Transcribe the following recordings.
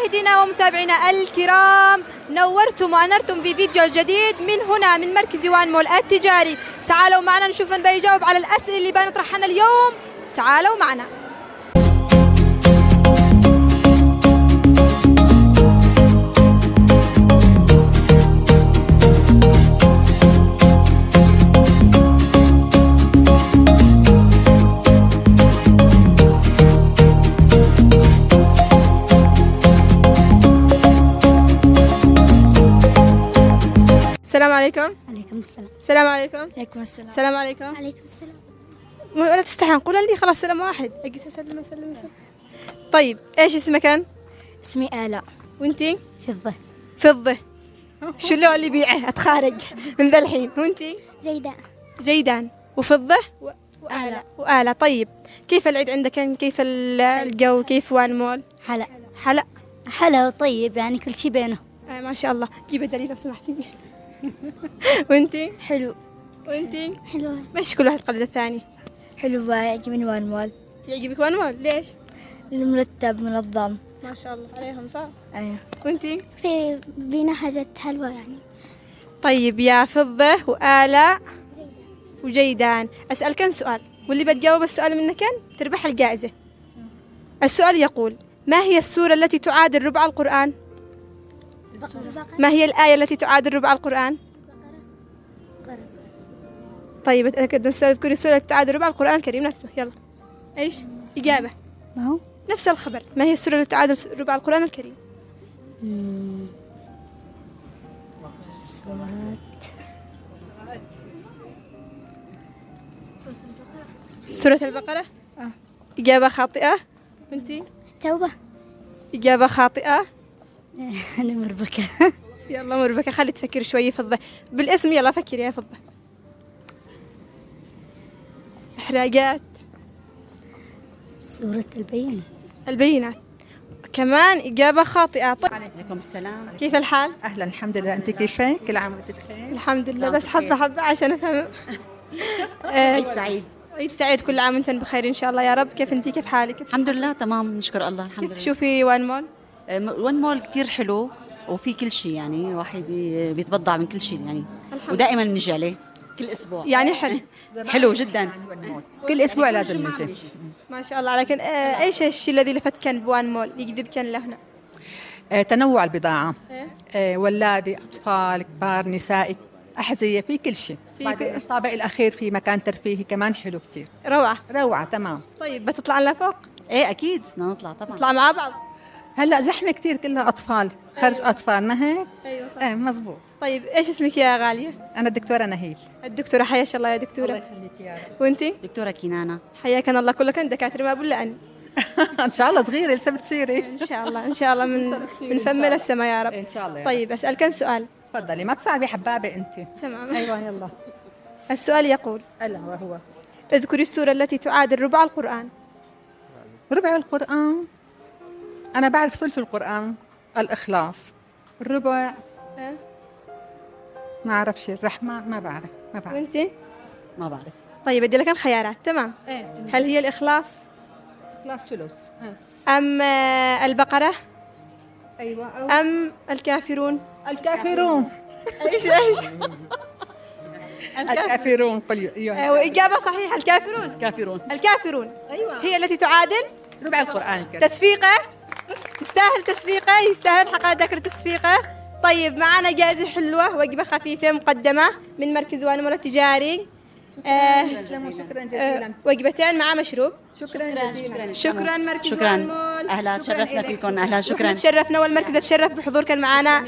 مشاهدينا ومتابعينا الكرام، نورتم وأنرتم في فيديو جديد من هنا من مركز وان مول التجاري. تعالوا معنا نشوف من بيجاوب على الأسئلة اللي بنطرحها اليوم. تعالوا معنا. السلام عليكم. عليكم السلام. السلام عليكم. عليكم السلام. السلام عليكم. عليكم السلام. ولا تستحي نقول لي خلاص سلام واحد. أجلس أسلم. طيب إيش اسمك أنت؟ اسمي آلاء. وأنتي؟ فضة. فضة. شو اللي بيعه أتخارج من ذا الحين. وأنتي؟ جيدان. جيدان وفضة آلاء. وآلاء. طيب كيف العيد عندك؟ كيف الجو؟ كيف وان مول؟ حلا. حلا. حلا وطيب يعني كل شيء بينه. ما شاء الله. جيب الدليل لو سمحتي. وأنتي؟ حلو. وأنتي؟ حلو. مش كل واحد قلد الثاني. حلو يعجبني وان مول. يعجبك وان مول ليش؟ المرتب منظم. ما شاء الله عليهم صح. ايوه. وأنتي؟ في بينا حاجات حلوة يعني. طيب يا فضة وآلاء وجيدان، أسألك سؤال واللي بتجاوب السؤال منك تربح الجائزة. السؤال يقول: ما هي السورة التي تعادل ربع القرآن؟ ما هي الآية التي تعادل ربع القرآن؟ طيب تذكري السورة التي تعادل ربع القرآن الكريم نفسه. يلا إيش إجابة؟ ما هو؟ نفس الخبر. ما هي السورة التي تعادل ربع القرآن الكريم؟ سورة البقرة. إجابة خاطئة. وأنتي؟ توبة. إجابة خاطئة. أنا مربكة. يلا مربكة، خلي تفكر شوي. فضة بالاسم. يلا فكري يا فضة. إحراجات. سورة البينات. كمان إجابة خاطئة. طيب عليكم السلام. كيف الحال؟ اهلا الحمد لله، انت كيفك؟ كل عام وانت بخير. الحمد لله، بس حبة عشان أفهم. عيد سعيد. عيد سعيد، كل عام وانتم بخير إن شاء الله يا رب. كيف أنتي؟ كيف حالك؟ الحمد لله تمام نشكر الله. الحمد كيف لله. تشوفي وان مول؟ وان مول كتير حلو وفي كل شيء، يعني واحد بيتبضع من كل شيء يعني، ودائما نجي عليه كل اسبوع. يعني حلو. حلو جدا. كل اسبوع لازم نجي. ما شاء الله. لكن ايش الشيء الذي لفتك بوان مول يجذبك لهنا؟ تنوع البضاعة. ولادة، أطفال، كبار، نسائي، أحذية، في كل شيء. بعدين الطابق الأخير في مكان ترفيهي كمان حلو كتير. روعة. تمام. طيب بتطلع لنا فوق؟ ايه اكيد بدنا نطلع طبعا. نطلع مع بعض. هلا زحمة كتير، كلها أطفال، خرج أطفال، ما هيك؟ ايوه صح. مزبوط. طيب ايش اسمك يا غالية؟ أنا الدكتورة نهيل. الدكتورة. حياك الله يا دكتورة. الله يخليك يا رب. وانتي؟ دكتورة كنانة. حياك الله. كلكم دكاترة ما بقول لأني. إن شاء الله صغيرة لسه بتصيري. إن شاء الله من فم للسما يا رب. إن شاء الله. طيب أسألك سؤال. تفضلي، ما تصعبي حبابة أنت. تمام. أيوة يلا. السؤال يقول: ألا وهو اذكري السورة التي تعادل ربع القرآن. ربع القرآن. أنا بعرف ثلث القرآن، الإخلاص. الربع ما أعرفش. الرحمن ما بعرف. وانتي؟ ما بعرف. طيب بدي لك الخيارات. تمام. هل هي الإخلاص إخلاص ثلث. أم البقرة أيوة. أم الكافرون؟ الكافرون. ايش الكافرون. قل وإجابة صحيحة. الكافرون. أيوة. هي التي تعادل ربع القرآن الكريم. تصفيقة. يستاهل تصفيقة، يستاهل حق ذكر تصفيقة. طيب معنا جائزة حلوة، وجبة خفيفة مقدمة من مركز وان مول التجاري. شكرا جزيلا. وجبتين مع مشروب. شكرا جزيلا. شكرا مركز شكرا. وان مول. اهلا تشرفنا فيكم. اهلا شكرا. تشرفنا والمركز تشرف بحضورك معنا.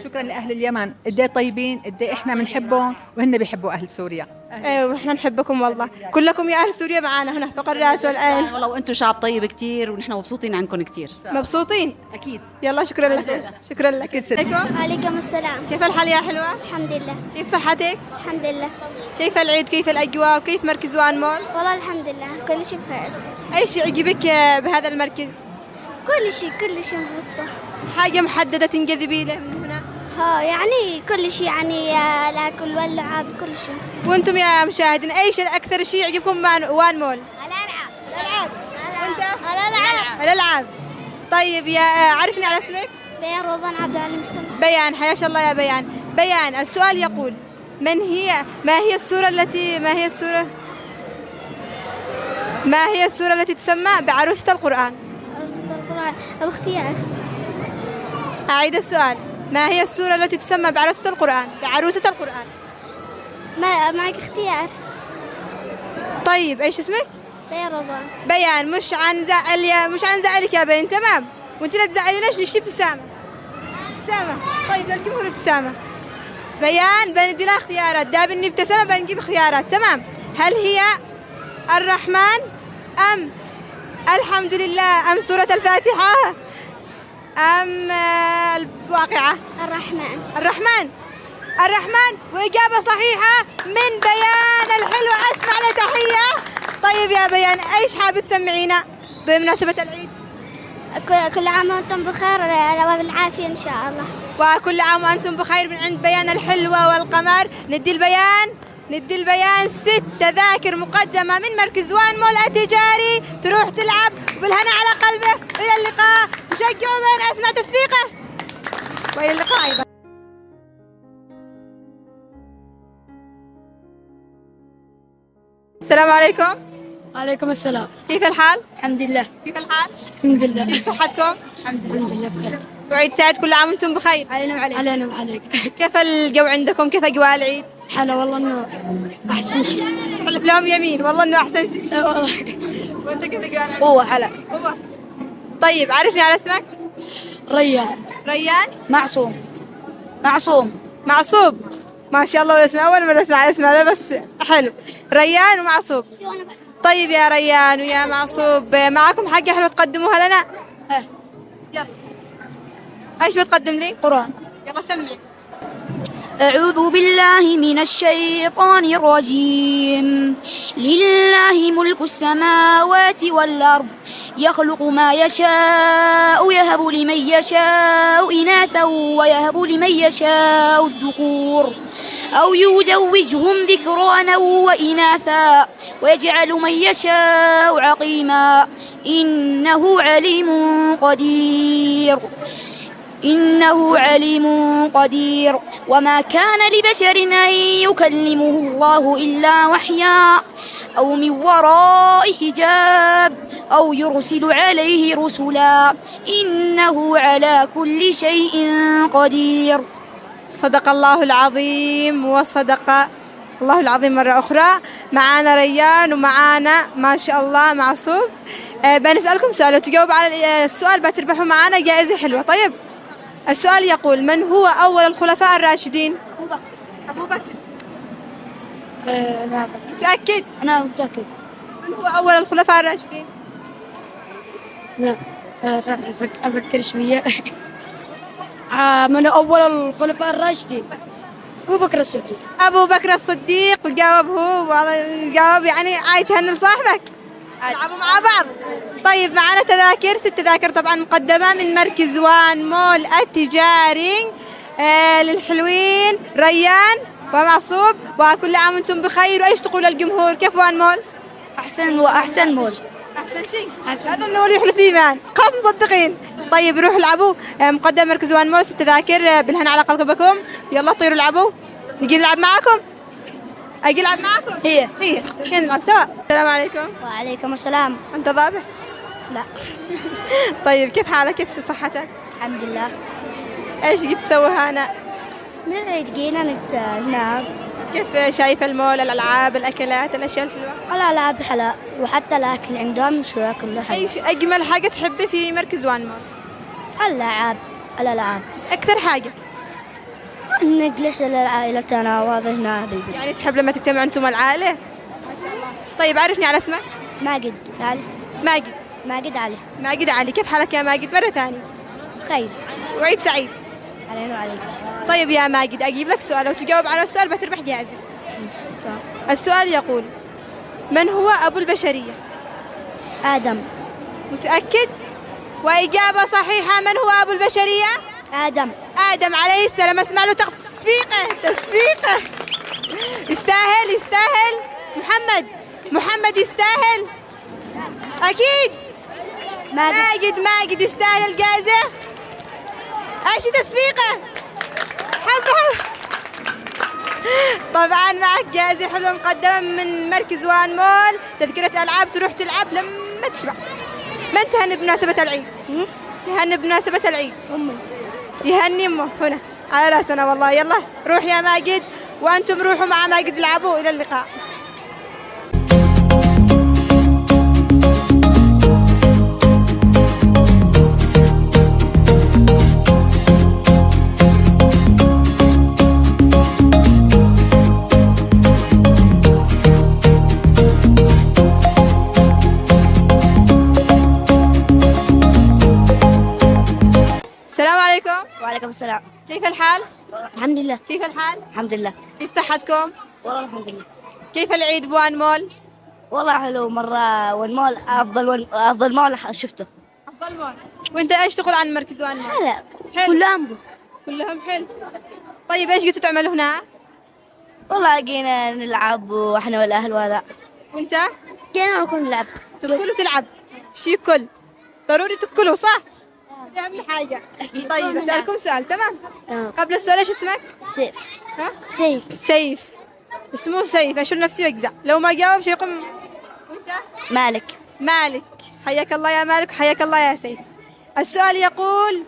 شكرا لأهل اليمن، قد ايه طيبين، قد ايه احنا بنحبهم وهن بيحبوا أهل سوريا. ايوه احنا نحبكم والله. كلكم يا اهل سوريا معنا هنا فوق الراس والعين. والله وانتم شعب طيب كتير، ونحن مبسوطين عنكم كتير. مبسوطين اكيد. يلا شكرا لك. شكرا لك. عليكم. عليكم السلام. كيف الحال يا حلوة؟ الحمد لله. كيف صحتك؟ الحمد لله. كيف العيد؟ كيف الأجواء؟ وكيف مركز وان مول؟ والله الحمد لله كل شيء بخير. ايش يعجبك بهذا المركز؟ كل شيء مبسوطة. حاجة محددة تنجذبي له من هنا؟ يعني كل شيء، يعني الأكل واللعب كل شيء. وانتم يا مشاهدين ايش اكثر شيء يعجبكم وان مول؟ الألعاب. وانت؟ الألعاب. الالعاب. طيب يا عرفني على اسمك. بيان رضوان عبد العليم حسن. بيان، حياك الله يا بيان. بيان، السؤال يقول ما هي السورة التي تسمى بعروسة القرآن؟ عروسة القرآن أو اختيار. أعيد السؤال، ما هي السورة التي تسمى بعروسة القرآن؟ ما معك اختيار. طيب ايش اسمك؟ بيان رضوان. بيان، مش عن زعلك يا بيان، تمام؟ وانت لا تزعليناش، نشتي ابتسامة. طيب للجمهور ابتسامة. بيان بندي لها اختيارات، داب اني ابتسامة بنجيب خيارات، تمام؟ هل هي الرحمن أم الحمد لله أم سورة الفاتحة أم الواقعة؟ الرحمن، وإجابة صحيحة من بيان الحلوة، أسمع له تحية. طيب يا بيان، إيش حابة تسمعينا بمناسبة العيد؟ كل عام وأنتم بخير وبالعافية إن شاء الله. وكل عام وأنتم بخير من عند بيان الحلوة والقمر. ندي البيان 6 تذاكر مقدمة من مركز وان مول التجاري، تروح تلعب بالهنا على قلبه. إلى اللقاء، نشجعوا من أسمع تصفيقه، وإلى اللقاء أيضا. السلام عليكم. وعليكم السلام. كيف الحال؟ الحمد لله. كيف الحال؟ الحمد لله. كيف صحتكم؟ الحمد لله بخير. وعيد سعيد، كل عام وانتم بخير. علينا وعليك. كيف الجو عندكم؟ كيف أجواء العيد؟ حلا والله إنه أحسن شيء. تحلف لهم يمين والله إنه أحسن شيء. لا والله. وأنت كيف أجواء العيد؟ هو حلا. طيب عرفني على اسمك. ريان. معصوب. ما شاء الله، الاسم أول مرة أسمع اسمه هذا، بس حلو. ريان ومعصوب. طيب يا ريان ويا معصوب، معكم حاجة حلوة تقدموها لنا؟ يلا. ايش بتقدم لي؟ قرآن. يلا سمعي. أعوذ بالله من الشيطان الرجيم. لله ملك السماوات والأرض، يخلق ما يشاء، يهب لمن يشاء إناثا ويهب لمن يشاء الذكور، أو يزوجهم ذكرانا وإناثا ويجعل من يشاء عقيما، إنه عليم قدير. وما كان لبشر أن يكلمه الله إلا وحيا أو من وراء حجاب أو يرسل عليه رسلا، إنه على كل شيء قدير. صدق الله العظيم، وصدق الله العظيم مرة أخرى. معانا ريان ومعانا ما شاء الله معصوب. بنسألكم سؤال، لو تجاوب على السؤال بتربحوا معانا جائزة حلوة. طيب السؤال يقول: من هو أول الخلفاء الراشدين؟ أبو بكر. نعم. متأكد؟ أنا متأكد. من هو أول الخلفاء الراشدين؟ نعم. أفكر شوية. من أول الخلفاء الراشدين أبو بكر الصديق. وجاوب هو، جاوب يعني عايتهن لصاحبك. لعبوا مع بعض. طيب معنا تذاكر، 6 تذاكر طبعا مقدمة من مركز وان مول التجاري للحلوين ريان ومعصوب. وكل عام وانتم بخير. وايش تقول للجمهور؟ كيف وان مول؟ أحسن مول. أحسن شيء. هذا النور يحلف إيمان، خلاص مصدقين. طيب روحوا العبوا. مقدم مركز وان مول 6 تذاكر بالهنا على قلبكم. يلا طيروا العبوا. نجي نلعب معكم؟ أجي ألعب معكم؟ هي نلعب سوا. السلام عليكم. وعليكم السلام. أنت ضابح؟ لا. طيب كيف حالك؟ كيف صحتك؟ الحمد لله. إيش قد تسوي هنا؟ من العيد جينا نلعب. كيف شايف المول، الألعاب، الأكلات، الأشياء الحلوة؟ الألعاب حلا، وحتى الأكل عندهم شو كله حلو. إيش أجمل حاجة تحبي في مركز وان مول؟ الألعاب. بس أكثر حاجة؟ نجلس لعائلتنا وهنا هذا. يعني تحب لما تجتمعوا أنتم العائلة؟ ما شاء الله. طيب عرفني على اسمك. ماجد علي. ماجد علي. كيف حالك يا ماجد مرة ثانية؟ خير. وعيد سعيد علينا وعليك. طيب يا ماجد أجيب لك سؤال، لو تجاوب على السؤال بتربح جائزة. السؤال يقول: من هو أبو البشرية؟ آدم. متأكد؟ وإجابة صحيحة. من هو أبو البشرية؟ آدم عليه السلام. اسمع له تصفيقه. يستاهل. محمد يستاهل. أكيد. ماجد يستاهل الجائزة. ايش تصفيقه. حب. طبعا معك جائزة حلوة مقدمة من مركز وان مول، تذكرة ألعاب تروح تلعب لما تشبع. من تهني بمناسبة العيد؟ تهني بمناسبة العيد؟ أمي. يهني أمه هنا على راسنا والله. يلا روح يا ماجد، وأنتم روحوا مع ماجد العبوا. إلى اللقاء. السلام عليكم. وعليكم السلام. كيف الحال؟ الحمد لله. كيف الحال؟ الحمد لله. كيف صحتكم؟ والله الحمد لله. كيف العيد بوان مول؟ والله حلو مرة، والمول أفضل مول شفته. أفضل مول. وأنت إيش تقول عن مركز وان مول؟ لا حلو. كلهم كلهم حلو. طيب إيش قلتوا تعملوا هنا؟ والله جينا نلعب وإحنا والأهل وهذا. وأنت؟ جينا نكون نلعب. تاكل وتلعب. شي كل. ضروري تاكلوا صح؟ أهم حاجة. طيب أسألكم سؤال. تمام؟ قبل السؤال إيش اسمك؟ سيف. ها؟ سيف. سيف. اسمه سيف. أشيل نفسي وأجزع. لو ما جاوب شيء يقوم. وأنت؟ مالك. مالك. حياك الله يا مالك، وحياك الله يا سيف. السؤال يقول: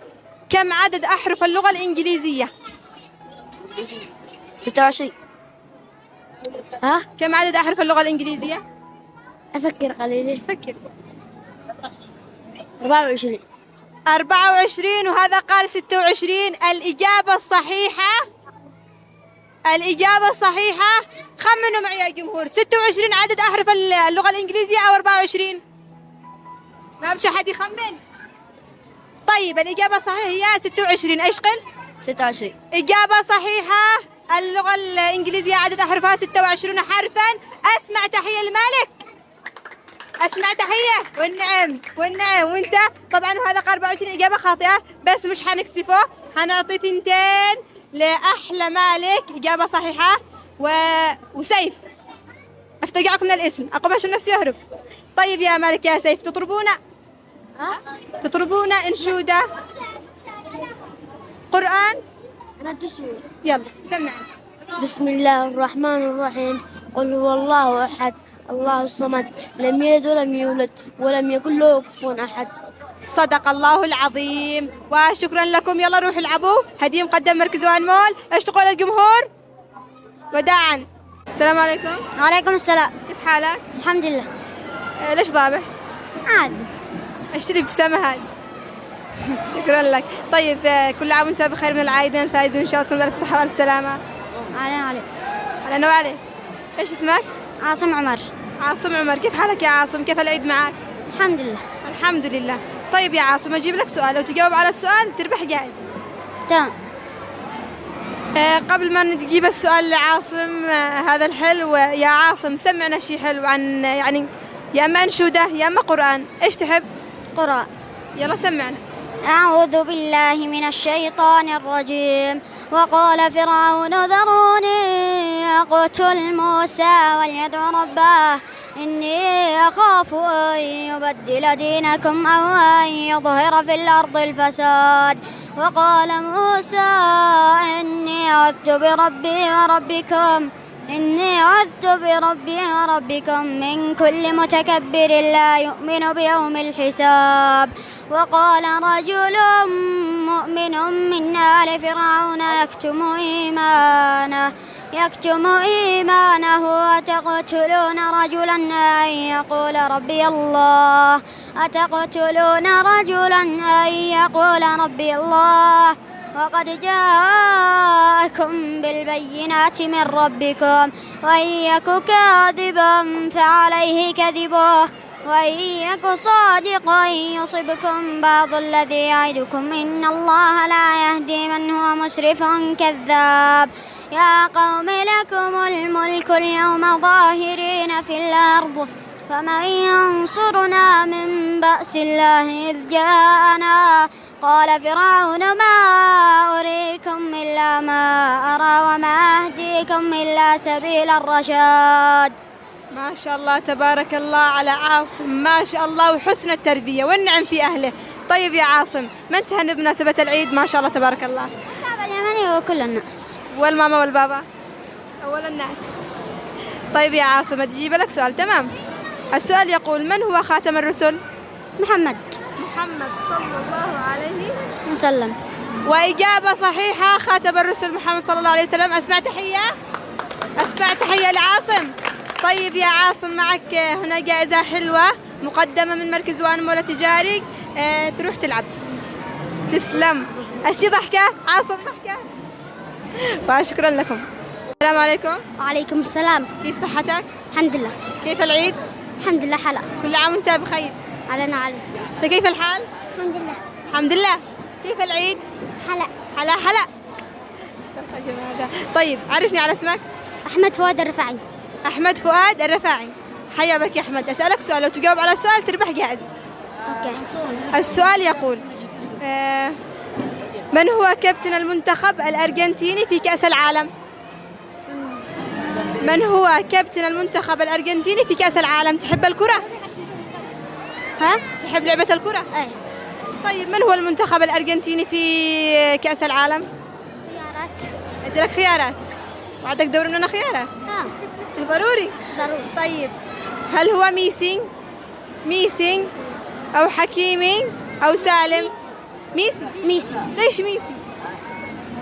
كم عدد أحرف اللغة الإنجليزية؟ 26. ها؟ كم عدد أحرف اللغة الإنجليزية؟ أفكر قليل. فكر. 24. 24 وهذا قال 26. الإجابة الصحيحة خمنوا معي يا جمهور. 26 عدد أحرف اللغة الإنجليزية أو 24؟ ما بش أحد يخمن. طيب الإجابة الصحيحة هي 26. إيش قل؟ 26. إجابة صحيحة. اللغة الإنجليزية عدد أحرفها 26 حرفا. أسمع تحية لمالك. أسمع تحية. والنعم. وأنت طبعا وهذا قال 24. إجابة خاطئة، بس مش حنكسفه، حنعطي 2 لأحلى مالك. إجابة صحيحة. وسيف أفتقعكم من الاسم، أقوم أشوف نفسي أهرب. طيب يا مالك يا سيف، تطربون إنشودة قرآن. أنا تسوي. يلا سمعنا. بسم الله الرحمن الرحيم. قل هو الله أحد الله الصمد لم يلد ولم يولد ولم يكن له كفوا أحد. صدق الله العظيم. وشكرا لكم. يلا روحوا العبوا. هدية مقدم مركز وان مول. ايش تقول الجمهور؟ وداعا. السلام عليكم. وعليكم السلام. كيف حالك؟ الحمد لله. ليش ضابح؟ عادي. ايش الابتسامة هذه؟ شكرا لك. طيب كل عام وانتم بخير من العايدين الفائزين، ان شاء الله تكون بألف صحة وألف سلامة. علي. على وعلي. ايش اسمك؟ عاصم عمر. عاصم عمر. كيف حالك يا عاصم؟ كيف العيد معك؟ الحمد لله. الحمد لله. طيب يا عاصم أجيب لك سؤال، لو تجاوب على السؤال تربح جائزة. تمام. قبل ما نجيب السؤال لعاصم هذا الحلو، يا عاصم سمعنا شيء حلو عن يعني يا أما أنشودة يا أما قرآن، إيش تحب؟ قرآن. يلا سمعنا. أعوذ بالله من الشيطان الرجيم. وقال فرعون ذروني أقتل موسى وليدع ربه إني أخاف أن يبدل دينكم أو أن يظهر في الأرض الفساد. وقال موسى إني عذت بربي وربكم من كل متكبر لا يؤمن بيوم الحساب. وقال رجل مؤمن من آل فرعون يكتم إيمانه أتقتلون رجلا أن يقول ربي الله وقد جاءكم بالبينات من ربكم وإن يك كاذبا فعليه كذبه وإن يك صادقا يصبكم بعض الذي يعدكم إن الله لا يهدي من هو مسرف كذاب. يا قوم لكم الملك اليوم ظاهرين في الأرض فمن ينصرنا من بأس الله إذ جاءنا. قال فرعون ما أريكم إلا ما أرى وما أهديكم إلا سبيل الرشاد. ما شاء الله تبارك الله على عاصم، ما شاء الله وحسن التربية والنعم في أهله. طيب يا عاصم، من تهنى بمناسبة العيد؟ ما شاء الله تبارك الله. الشعب اليمني وكل الناس. والماما والبابا أول الناس. طيب يا عاصم أجيب لك سؤال، تمام؟ السؤال يقول: من هو خاتم الرسل؟ محمد محمد صلى الله عليه وسلم. وإجابة صحيحة، خاتم الرسل محمد صلى الله عليه وسلم. أسمع تحية، أسمع تحية لعاصم. طيب يا عاصم، معك هنا جائزة حلوة مقدمة من مركز وان مول التجاري، تروح تلعب. تسلم. أشي ضحكة عاصم، ضحكة. وشكرا لكم. السلام عليكم. وعليكم السلام. كيف صحتك؟ الحمد لله. كيف العيد؟ الحمد لله حلا. كل عام وانت بخير. علينا علي. انت كيف الحال؟ الحمد لله. الحمد لله. كيف العيد؟ حلا. حلا حلا. طيب عرفني على اسمك. أحمد فؤاد الرفاعي. أحمد فؤاد الرفاعي. حيا بك يا أحمد. أسألك سؤال، لو تجاوب على السؤال تربح جائزة. أوكي. السؤال يقول: من هو كابتن المنتخب الأرجنتيني في كأس العالم؟ من هو كابتن المنتخب الأرجنتيني في كأس العالم؟ تحب الكرة؟ ها؟ تحب لعبة الكرة؟ إيه. طيب من هو المنتخب الأرجنتيني في كأس العالم؟ خيارات. أدي لك خيارات. وعدك دور مننا خيارات. ضروري. ضروري. طيب هل هو ميسي أو حكيمي أو سالم؟ ميسي. ليش ميسي؟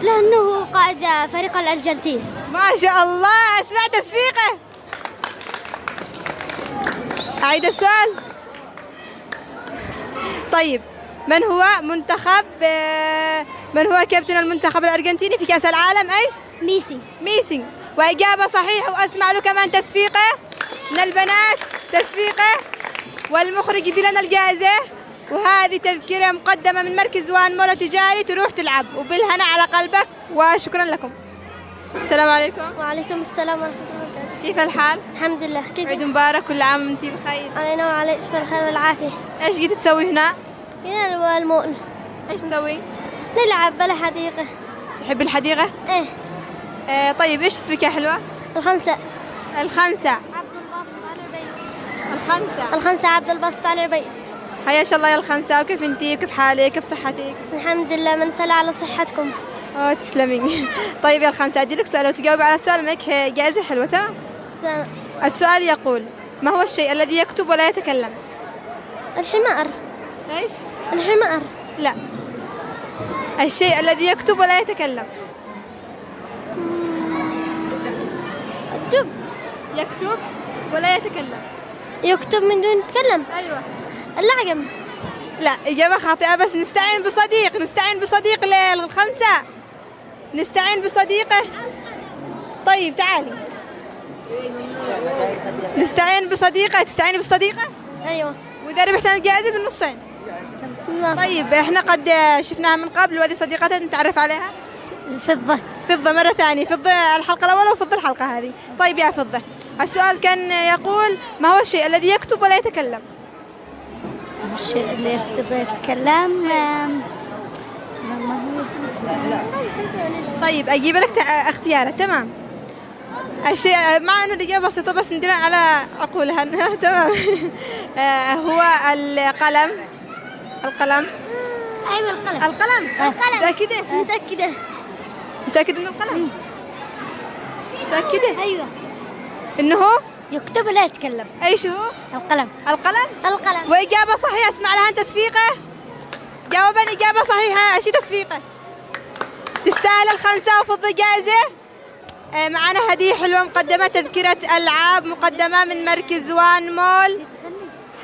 لأنه قائد فريق الأرجنتين. ما شاء الله، أسمع تصفيقه. أعيد السؤال. طيب من هو كابتن المنتخب الأرجنتيني في كأس العالم؟ ايش؟ ميسي. وإجابة صحيحة، وأسمع له كمان تصفيقه من البنات، تصفيقه. والمخرج يدي لنا الجائزة، وهذه تذكرة مقدمة من مركز وان مول تجاري، تروح تلعب وبالهنا على قلبك. وشكرا لكم. السلام عليكم. وعليكم السلام ورحمة الله وبركاته. كيف الحال؟ الحمد لله. كيف؟ عيد مبارك، كل عام وانت بخير. علينا وعلى إيش بالخير والعافية. ايش جيت تسوي هنا؟ هنا المول. ايش تسوي؟ نلعب بالحديقة. تحب الحديقة؟ إيه. طيب ايش اسمك يا حلوة؟ الخنسة. عبد الباسط علي عبيد. الخنسة عبد الباسط علي عبيد. حيا الله يا الخنسة. وكيف انتي؟ وكيف حالك؟ كيف صحتك؟ الحمد لله، من سلا على صحتكم. تسلمي. طيب يا الخنسة، أدي لك سؤال، لو تجاوبي على السؤال معك جائزة حلوة، تمام؟ السؤال يقول: ما هو الشيء الذي يكتب ولا يتكلم؟ الحمار. ايش؟ الحمار. لا، الشيء الذي يكتب ولا يتكلم. الدب. يكتب ولا يتكلم. يكتب من دون يتكلم. ايوه. اللعقم. لا، إجابة خاطئة، بس نستعين بصديق للخنسة، نستعين بصديقه. طيب تعالي نستعين بصديقة. تستعيني بصديقة؟ ايوه. وإذا ربحنا الجائزة بالنصين. طيب احنا قد شفناها من قبل، وهذه صديقتنا نتعرف عليها. فضة مرة ثانية، فضة الحلقة الأولى وفضة الحلقة هذه. طيب يا فضة، السؤال كان يقول: ما هو الشيء الذي يكتب ولا يتكلم؟ الشيء اللي يكتب ويتكلم. طيب أجيب لك اختيارات، تمام؟ الشيء مع أنه الإجابة بسيطة، بس ندير على عقولها. تمام. هو القلم. ايوه القلم. متأكدة إنه القلم؟ متأكدة؟ ايوه. إنه هو يكتب ولا يتكلم. ايش هو؟ القلم. وإجابة صحيحة. اسمع لها تصفيقه. جاوبني إجابة صحيحة. ايش تصفيقه؟ تستاهل الخنسة وفضة جائزة. معنا هدية حلوة مقدمة، تذكرة ألعاب مقدمة من مركز وان مول،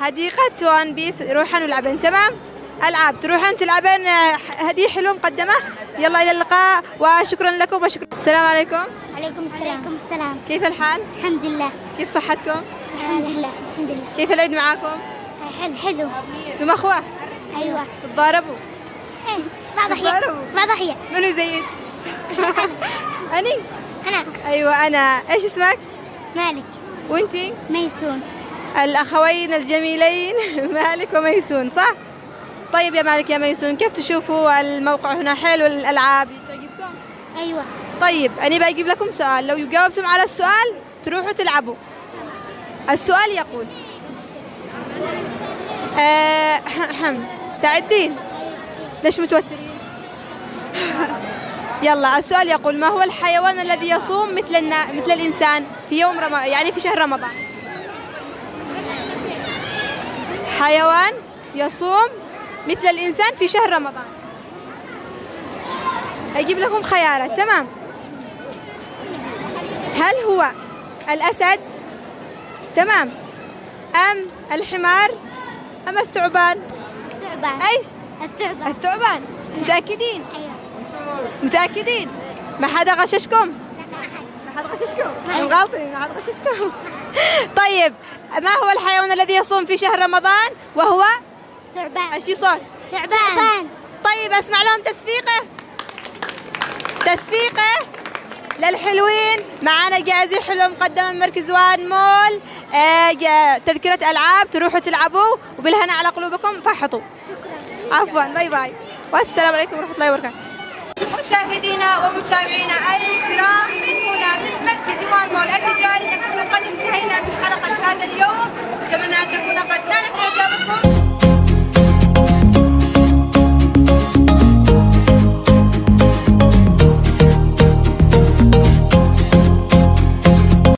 حديقة وان بيس. روحن ولعبن، تمام؟ ألعاب تروحن تلعبن، هدية حلوة مقدمة. يلا إلى اللقاء، وشكرا لكم وشكرا. السلام عليكم. عليكم السلام. كيف الحال؟ الحمد لله. كيف صحتكم؟ الحمد لله. كيف العيد معاكم؟ حلو. انتم أخوة؟ ايوه. تتضاربوا؟ مع ضحية. منو يزيد؟ أنا. أيوة أنا. إيش اسمك؟ مالك. وأنتي؟ ميسون. الأخوين الجميلين مالك وميسون، صح؟ طيب يا مالك يا ميسون، كيف تشوفوا الموقع هنا؟ حلو الألعاب تعجبكم؟ ايوه. طيب أنا بجيب لكم سؤال، لو جاوبتم على السؤال تروحوا تلعبوا. السؤال يقول مستعدين؟ ليش متوترين؟ يلا السؤال يقول ما هو الحيوان الذي يصوم مثل الإنسان في يوم يعني في شهر رمضان؟ حيوان يصوم مثل الإنسان في شهر رمضان. أجيب لكم خيارات. تمام. هل هو الأسد؟ تمام. أم الحمار؟ أم الثعبان؟ الثعبان. أيش؟ الثعبان. الثعبان. متأكدين؟ أيوة. متأكدين؟ ما حدا غششكم؟ ما حدا غششكم؟ غلطين، ما حدا غششكم. طيب ما هو الحيوان الذي يصوم في شهر رمضان وهو؟ ثعبان. أشي صوت؟ ثعبان. طيب أسمع لهم تصفيقه. تصفيقه للحلوين. معانا جائزة حلوة مقدمة من مركز وان مول، تذكرة ألعاب تروحوا تلعبوا وبالهنا على قلوبكم. فحطوا. شكرا. عفوا. باي باي والسلام عليكم ورحمة الله وبركاته. مشاهدينا ومتابعينا الكرام من هنا من مركز وان مول التجاري نكون قد انتهينا من حلقة هذا اليوم. أتمنى أن تكون قد نالت إعجابكم.